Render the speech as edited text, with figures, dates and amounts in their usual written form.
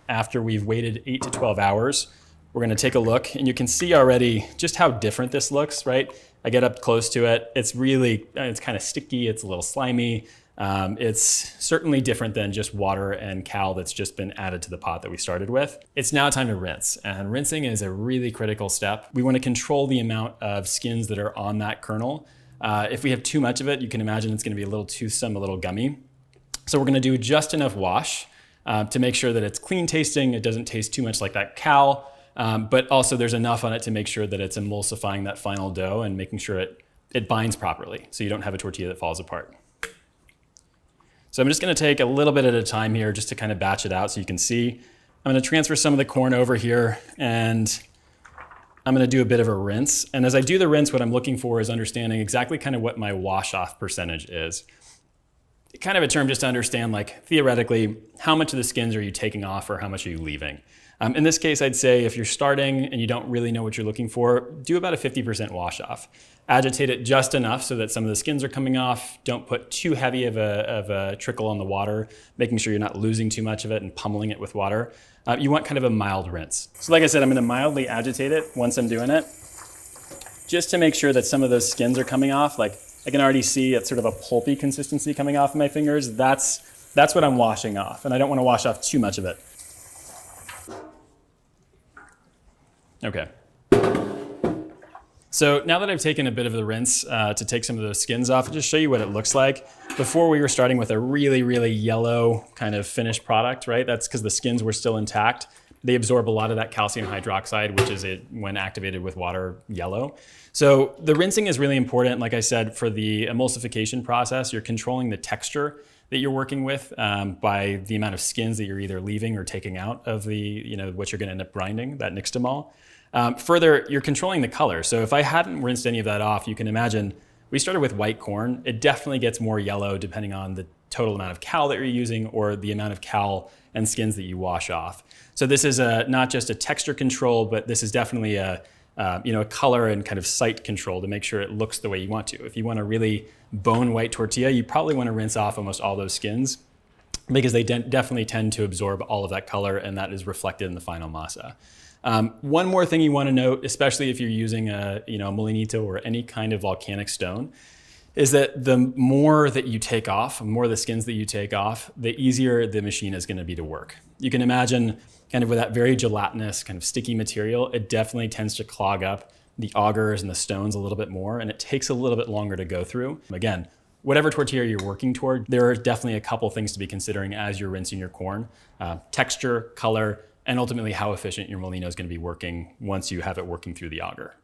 after we've waited 8 to 12 hours. We're gonna take a look, and you can see already just how different this looks, right? I get up close to it. It's kind of sticky, it's a little slimy. It's certainly different than just water and cal that's just been added to the pot that we started with. It's now time to rinse, and rinsing is a really critical step. We want to control the amount of skins that are on that kernel. If we have too much of it, you can imagine it's going to be a little toothsome, a little gummy. So we're going to do just enough wash to make sure that it's clean tasting. It doesn't taste too much like that cal, but also there's enough on it to make sure that it's emulsifying that final dough and making sure it binds properly so you don't have a tortilla that falls apart. So I'm just gonna take a little bit at a time here just to kind of batch it out so you can see. I'm gonna transfer some of the corn over here, and I'm gonna do a bit of a rinse. And as I do the rinse, what I'm looking for is understanding exactly kind of what my wash-off percentage is. Kind of a term just to understand, like, theoretically, how much of the skins are you taking off or how much are you leaving? In this case, I'd say if you're starting and you don't really know what you're looking for, do about a 50% wash off. Agitate it just enough so that some of the skins are coming off. Don't put too heavy of a trickle on the water, making sure you're not losing too much of it and pummeling it with water. You want kind of a mild rinse. So like I said, I'm gonna mildly agitate it once I'm doing it, just to make sure that some of those skins are coming off. Like, I can already see it's sort of a pulpy consistency coming off of my fingers. That's what I'm washing off, and I don't want to wash off too much of it. Okay. So now that I've taken a bit of the rinse to take some of those skins off, I'll just show you what it looks like. Before we were starting with a really, really yellow kind of finished product, right? That's because the skins were still intact. They absorb a lot of that calcium hydroxide, which is, when activated with water, yellow. So the rinsing is really important. Like I said, for the emulsification process, you're controlling the texture that you're working with by the amount of skins that you're either leaving or taking out of the, what you're gonna end up grinding, that nixtamal. Further, you're controlling the color. So if I hadn't rinsed any of that off, you can imagine we started with white corn. It definitely gets more yellow depending on the total amount of cal that you're using or the amount of cal and skins that you wash off. So this is not just a texture control, but this is definitely a color and kind of sight control to make sure it looks the way you want to. If you want a really bone white tortilla, you probably want to rinse off almost all those skins because they definitely tend to absorb all of that color, and that is reflected in the final masa. One more thing you want to note, especially if you're using a molinito or any kind of volcanic stone, is that the more that you take off, the more of the skins that you take off, the easier the machine is going to be to work. You can imagine kind of with that very gelatinous kind of sticky material, it definitely tends to clog up the augers and the stones a little bit more, and it takes a little bit longer to go through. Again, whatever tortilla you're working toward, there are definitely a couple things to be considering as you're rinsing your corn. Texture, color, and ultimately how efficient your molino is going to be working once you have it working through the auger.